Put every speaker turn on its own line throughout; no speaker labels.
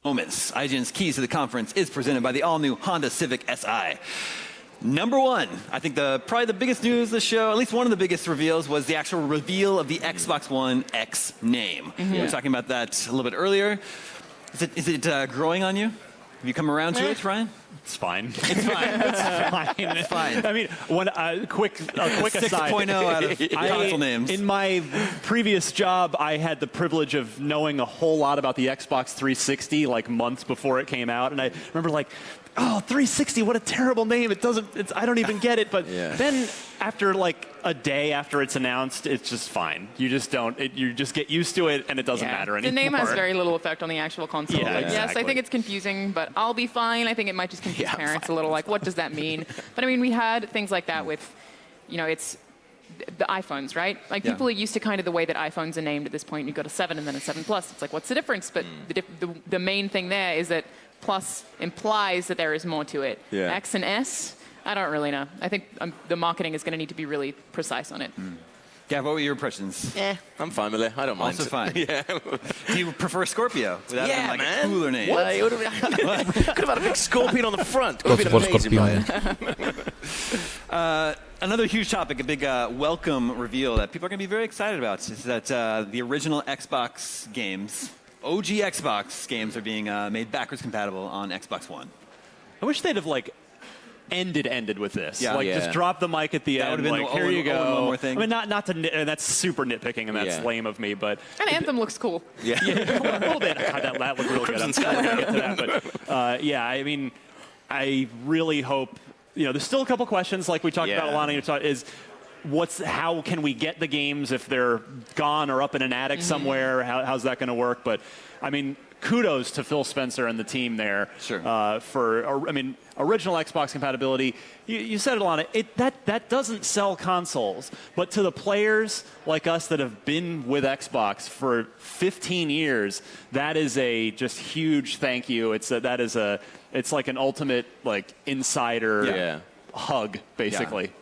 Moments. IGN's Keys to the Conference is presented by the all-new Honda Civic Si. Number one, I think probably the biggest news of the show, at least one of the biggest reveals, was the actual reveal of the Xbox One X name. We were talking about that a little bit earlier. Is it growing on you? Have you come around to it, Ryan?
It's fine.
It's fine.
It's fine.
It's fine.
I mean, a quick aside.
6.0 out of console names.
In my previous job, I had the privilege of knowing a whole lot about the Xbox 360, like months before it came out, and I remember like, oh, 360, what a terrible name. I don't even get it. But then after like a day after it's announced, it's just fine. You just you just get used to it and it doesn't matter anymore.
The name has very little effect on the actual console.
Yeah, exactly.
Yes, I think it's confusing, but I'll be fine. I think it might just confuse parents a little, like, what does that mean? But I mean, we had things like that with, it's the iPhones, right? Like people are used to kind of the way that iPhones are named at this point. You've got a 7 and then a 7 Plus. It's like, what's the difference? But the main thing there is that Plus implies that there is more to it. X and S, I don't really know. I think the marketing is going to need to be really precise on it.
Gav, what were your impressions?
I'm fine with it. I don't mind.
Also fine. Do you prefer Scorpio? Without having, like, a cooler name?
Could have had a big scorpion on the front. Would have been amazing, Ryan.
Another huge topic, a big welcome reveal that people are going to be very excited about is that the original Xbox games, OG Xbox games, are being made backwards compatible on Xbox One.
I wish they'd have like ended with this. Just drop the mic at the end.
Been
like, here you go.
One more thing.
I mean, not to that's super nitpicking and that's lame of me, but
and Anthem looks cool.
A little bit. God, that looked real good. I'm sorry to get to that, but I mean, I really hope. There's still a couple questions like we talked about. Alana, is how can we get the games if they're gone or up in an attic somewhere? How's that going to work? But I mean, kudos to Phil Spencer and the team there for original Xbox compatibility. You said it, Alana. That doesn't sell consoles, but to the players like us that have been with Xbox for 15 years, that is a just huge thank you. It's like an ultimate like insider hug, basically.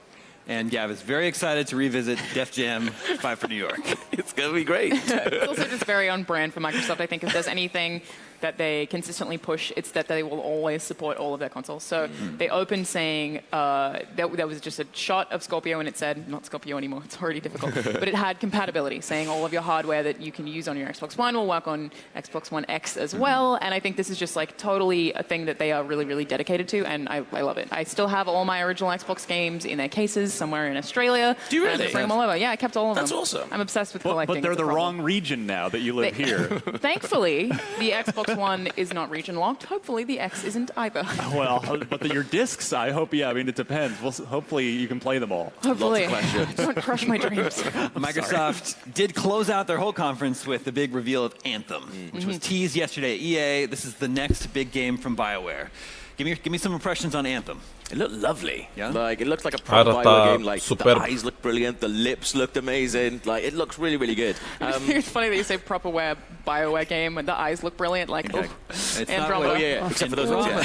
And Gav is very excited to revisit Def Jam 5 for New York.
It's going to be great.
It's also just very on brand for Microsoft. I think if there's anything that they consistently push, it's that they will always support all of their consoles. So they opened saying there was just a shot of Scorpio and it said, not Scorpio anymore, it's already difficult, but it had compatibility, saying all of your hardware that you can use on your Xbox One will work on Xbox One X as well. And I think this is just like totally a thing that they are really, really dedicated to, and I love it. I still have all my original Xbox games in their cases somewhere in Australia.
Do you really?
I bring them all over. Yeah, I kept all of them.
That's awesome.
I'm obsessed with collecting.
But they're the wrong region now that you live here.
Thankfully, the Xbox One is not region locked. Hopefully, the X isn't either.
Well, but your discs, I hope. I mean, it depends. Hopefully, you can play them all.
Hopefully, don't crush my dreams.
Microsoft did close out their whole conference with the big reveal of Anthem, which was teased yesterday at EA. This is the next big game from BioWare. Give me some impressions on Anthem.
It looked lovely.
Yeah?
Like, it looked like a proper BioWare game. Like, the eyes looked brilliant. The lips looked amazing. Like, it looks really, really good.
It's funny that you say proper BioWare game and the eyes look brilliant. Like,
Andromeda. Except for those ones,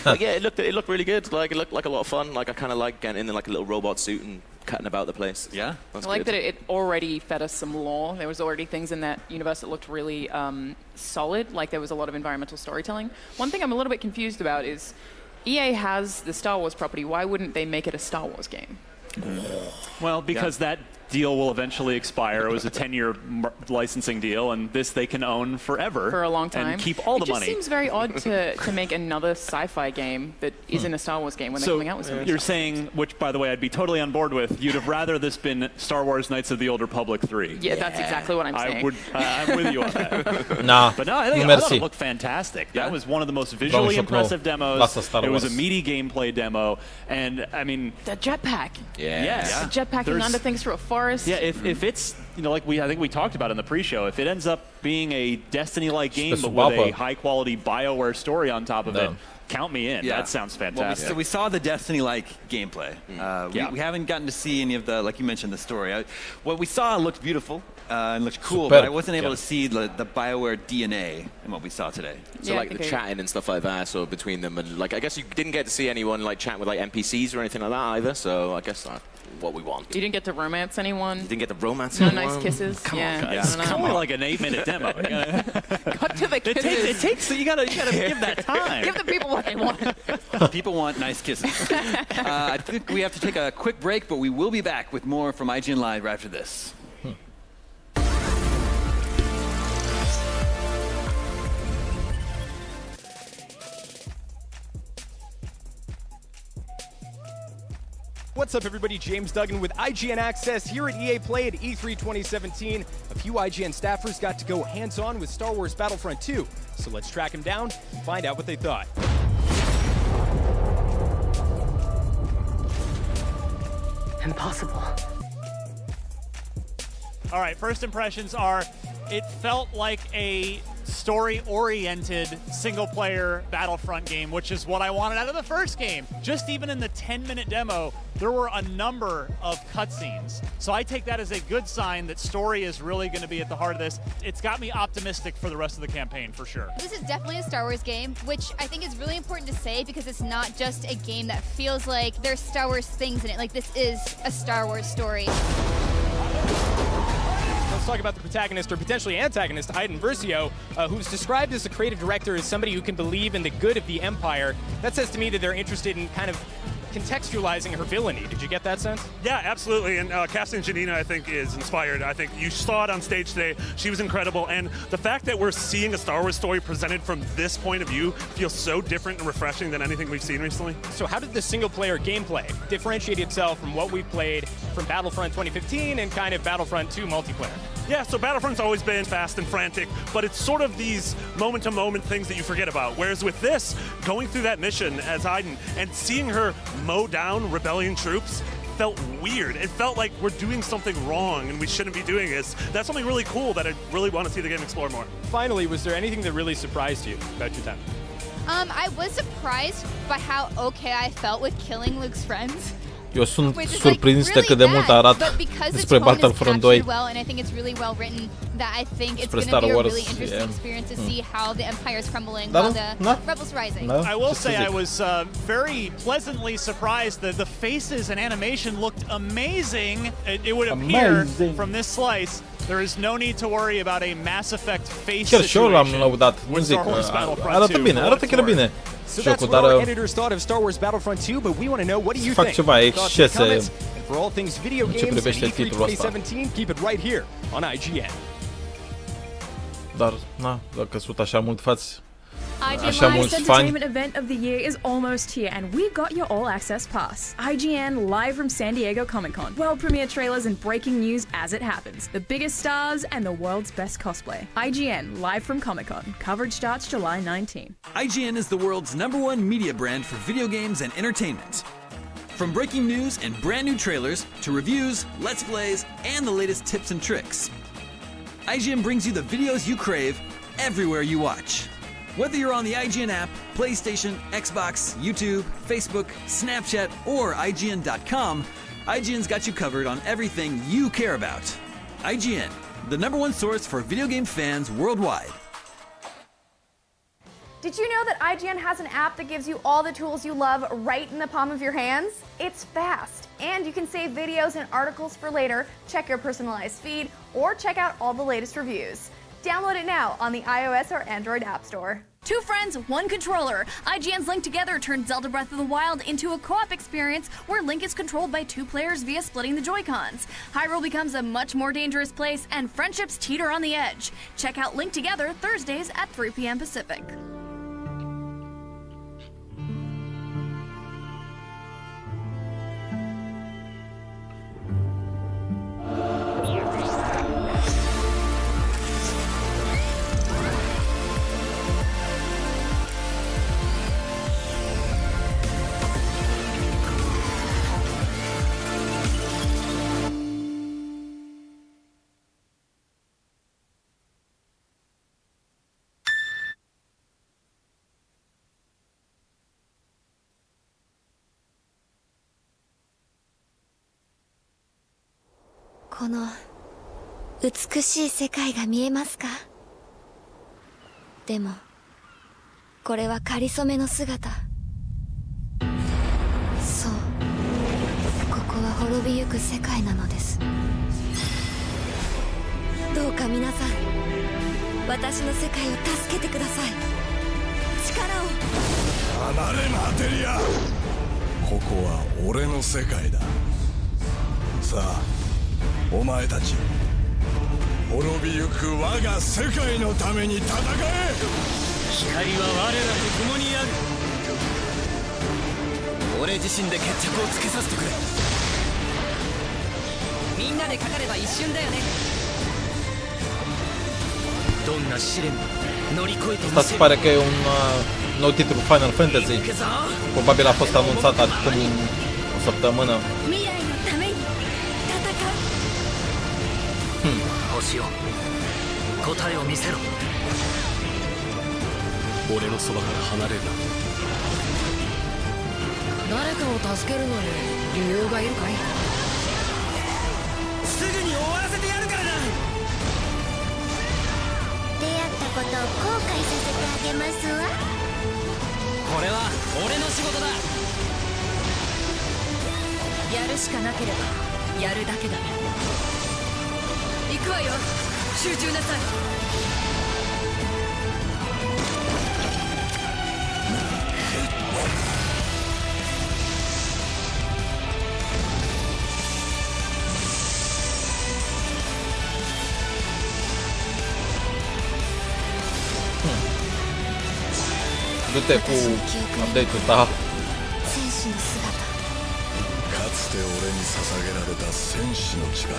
but yeah, it looked really good. Like, it looked like a lot of fun. Like, I kind of like getting in like a little robot suit and cutting about the place.
Yeah?
I like that it already fed us some lore. There was already things in that universe that looked really solid. Like, there was a lot of environmental storytelling. One thing I'm a little bit confused about is EA has the Star Wars property. Why wouldn't they make it a Star Wars game?
Well, because that deal will eventually expire. It was a 10-year licensing deal, and this they can own forever.
For a long time.
And keep all the money.
It just seems very odd to make another sci-fi game that isn't a Star Wars game when they're coming out with something.
You're saying, which, by the way, I'd be totally on board with, you'd have rather this been Star Wars Knights of the Old Republic 3.
Yeah, that's exactly what I'm saying.
I'm with you on that.
Nah,
but no, I thought it looked fantastic. That was one of the most visually impressive demos. It was a meaty gameplay demo. And, I mean...
The jetpack.
Yeah.
Jetpacking under things through a forest.
Yeah, if it's, like I think we talked about in the pre-show, if it ends up being a Destiny-like game but with a high-quality BioWare story on top of it, count me in. That sounds fantastic.
Well, we saw the Destiny-like gameplay. We haven't gotten to see any of the, like you mentioned, the story. What we saw looked beautiful and looked cool, but I wasn't able to see the BioWare DNA in what we saw today.
So like the chatting and stuff like that, so between them, and like I guess you didn't get to see anyone like chat with like NPCs or anything like that either. So I guess that. what we want.
You didn't get to romance anyone?
You didn't get the romance
No
anyone?
nice kisses?
Come
yeah,
on, guys.
It's only like an 8-minute demo.
Got to the kisses.
It takes, you gotta give that time.
Give the people what they want.
People want nice kisses. I think we have to take a quick break, but we will be back with more from IGN Live right after this.
What's up, everybody? James Duggan with IGN Access here at EA Play at E3 2017. A few IGN staffers got to go hands-on with Star Wars Battlefront 2, so let's track them down and find out what they thought.
Impossible.
All right, first impressions are, it felt like a story-oriented single-player Battlefront game, which is what I wanted out of the first game. Just even in the 10-minute demo, there were a number of cutscenes. So I take that as a good sign that story is really going to be at the heart of this. It's got me optimistic for the rest of the campaign, for sure.
This is definitely a Star Wars game, which I think is really important to say because it's not just a game that feels like there's Star Wars things in it. Like, this is a Star Wars story.
Let's talk about the protagonist, or potentially antagonist, Iden Versio, who's described as a creative director as somebody who can believe in the good of the Empire. That says to me that they're interested in kind of contextualizing her villainy. Did you get that sense?
Yeah, absolutely. And casting Janina, I think, is inspired. I think you saw it on stage today. She was incredible. And the fact that we're seeing a Star Wars story presented from this point of view feels so different and refreshing than anything we've seen recently.
So how did the single-player gameplay differentiate itself from what we've played from Battlefront 2015 and kind of Battlefront 2 multiplayer?
Yeah, so Battlefront's always been fast and frantic, but it's sort of these moment-to-moment things that you forget about. Whereas with this, going through that mission as Iden and seeing her mow down rebellion troops felt weird. It felt like we're doing something wrong and we shouldn't be doing this. That's something really cool that I really want to see the game explore more.
Finally, was there anything that really surprised you about your time?
I was surprised by how okay I felt with killing Luke's friends.
Eu sunt surprins de cât de mult arată despre Battlefront 2.
Well, and I think it's really well written. That I think it's going to be a really interesting experience to see how the Empire is crumbling while the rebels rising.
I will say I was very pleasantly surprised that the faces and animation looked amazing. It would appear from this slice there is no need to worry about a Mass Effect face
Chiar și eu l-am lăudat.
Nu zic,
arată bine, arată chiar bine.
So that's what our editors thought of Star Wars Battlefront 2, but we want to know, what do you think?
Fac ceva excese
And for all things video games in E3 2017, keep it right here on IGN.
Dar, na, dacă căsut așa mult fați,
IGN Live's entertainment event of the year is almost here, and we got your all access pass. IGN live from San Diego Comic-Con. World premiere trailers and breaking news as it happens. The biggest stars and the world's best cosplay. IGN live from Comic-Con. Coverage starts July 19.
IGN is the world's #1 media brand for video games and entertainment. From breaking news and brand new trailers to reviews, let's plays, and the latest tips and tricks, IGN brings you the videos you crave everywhere you watch. Whether you're on the IGN app, PlayStation, Xbox, YouTube, Facebook, Snapchat, or IGN.com, IGN's got you covered on everything you care about. IGN, the #1 source for video game fans worldwide.
Did you know that IGN has an app that gives you all the tools you love right in the palm of your hands? It's fast, and you can save videos and articles for later, check your personalized feed, or check out all the latest reviews. Download it now on the iOS or Android App Store.
Two friends, one controller. IGN's Link Together turns Zelda Breath of the Wild into a co-op experience where Link is controlled by two players via splitting the Joy-Cons. Hyrule becomes a much more dangerous place, and friendships teeter on the edge. Check out Link Together Thursdays at 3 p.m. Pacific.
この美しい世界が見えますか？でもこれは仮初めの姿。そう、ここは滅びゆく世界なのです。どうか皆さん、私の世界を助けてください。力を。
離れマテリア。ここは俺の世界だ。さあ、お前たち、滅びゆく我が世界のために戦え。
光は我らと共にある。俺自身で決着をつけさせてくれ。みんなでかかれば一瞬だよね。どんな試練も乗り越えてみせる。
Asta se pare că e un nou titlu Final Fantasy. Probabil a fost anunțat acum o săptămână.
星よ、答えを見せろ。俺のそばから離れるな。誰かを助けるのに理由がいるかい？すぐに終わらせてやるからな。
出会ったことを後悔させてあげますわ。
これは俺の仕事だ。
やるしかなければやるだけだ。行くわよ。集中なさい。
Du-te cu update-ul ta.
かつて俺に捧げられた戦士の力、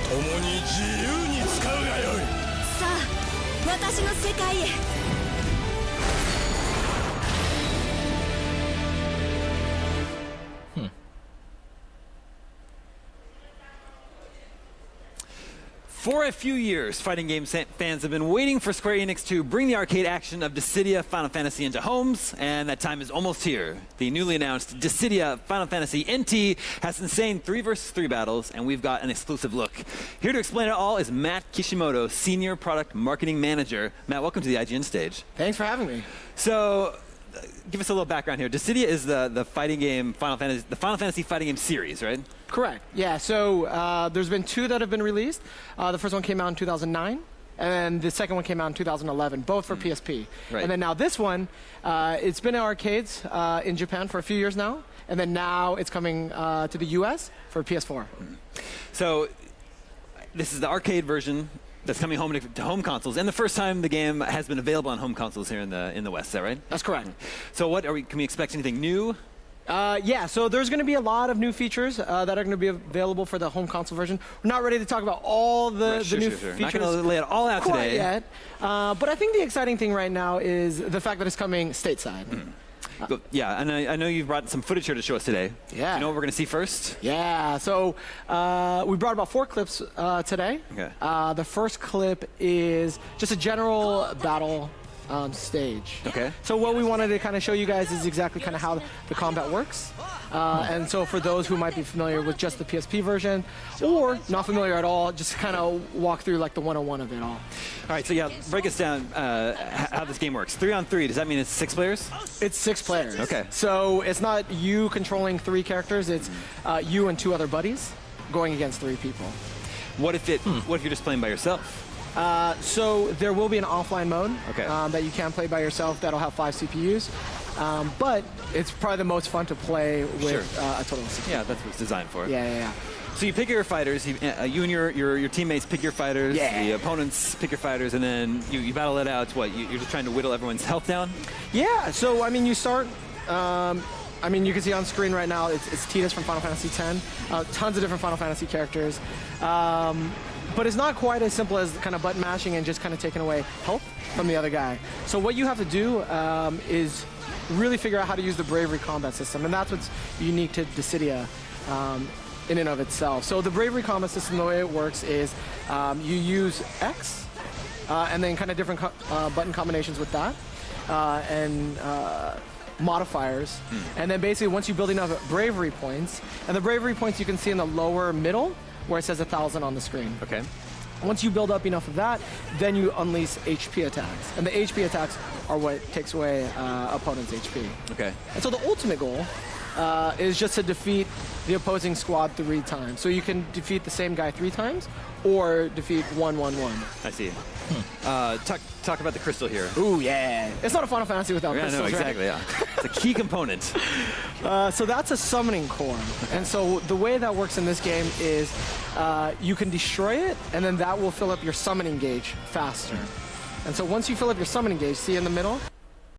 共に自由に使うがよい。
さあ、私の世界へ。
For a few years, fighting game fans have been waiting for Square Enix to bring the arcade action of Dissidia Final Fantasy into homes, and that time is almost here. The newly announced Dissidia Final Fantasy NT has insane 3 vs 3 battles, and we've got an exclusive look. Here to explain it all is Matt Kishimoto, Senior Product Marketing Manager. Matt, welcome to the IGN stage.
Thanks for having me.
So, give us a little background here. Dissidia is the fighting game Final Fantasy fighting game series, right?
Correct. Yeah. So there's been 2 that have been released. The first one came out in 2009, and the second one came out in 2011, both for PSP.
Right.
And then now this one, it's been in arcades in Japan for a few years now, and then now it's coming to the US for PS4.
So this is the arcade version that's coming home to home consoles, and the first time the game has been available on home consoles here in the West. Is that right?
That's correct.
So what can we expect? Anything new?
Yeah, so there's going to be a lot of new features that are going to be available for the home console version. We're not ready to talk about all the new features.
Not going to lay it all out today
yet. But I think the exciting thing right now is the fact that it's coming stateside.
Yeah, and I know you've brought some footage here to show us today.
Yeah.
Do you know what we're going to see first?
Yeah, so we brought about 4 clips today.
Okay.
The first clip is just a general battle stage.
Okay.
So what we wanted to kind of show you guys is exactly kind of how the combat works. And so for those who might be familiar with just the PSP version or not familiar at all, just kind of walk through like the 101 of it all.
All right, so yeah, break us down how this game works. 3-on-3, does that mean it's 6 players?
It's 6 players.
Okay.
So it's not you controlling 3 characters, it's you and 2 other buddies going against 3 people.
What if you're just playing by yourself?
So there will be an offline mode
okay.
That you can play by yourself that'll have 5 CPUs. But it's probably the most fun to play with a total of 6.
Yeah, that's what it's designed for.
Yeah.
So you pick your fighters, you and your teammates pick your fighters, the opponents pick your fighters, and then you battle it out. What, you're just trying to whittle everyone's health down?
Yeah, so I mean you start, I mean you can see on screen right now it's Tidus from Final Fantasy X, tons of different Final Fantasy characters. But it's not quite as simple as kind of button mashing and just kind of taking away health from the other guy. So what you have to do is really figure out how to use the Bravery combat system, and that's what's unique to Dissidia in and of itself. So the Bravery combat system, the way it works is you use X and then kind of different button combinations with that and modifiers, and then basically once you build enough Bravery points, and the Bravery points you can see in the lower middle where it says 1,000 on the screen.
Okay.
Once you build up enough of that, then you unleash HP attacks. And the HP attacks are what takes away opponent's HP.
Okay.
And so the ultimate goal is just to defeat the opposing squad 3 times. So you can defeat the same guy 3 times, or defeat 1-1-1.
I see. Talk about the crystal here.
Ooh, yeah. It's not a Final Fantasy without crystals,
no, exactly,
right?
yeah. It's a key component.
So that's a summoning core. And so the way that works in this game is you can destroy it, and then that will fill up your summoning gauge faster. And so once you fill up your summoning gauge, see in the middle,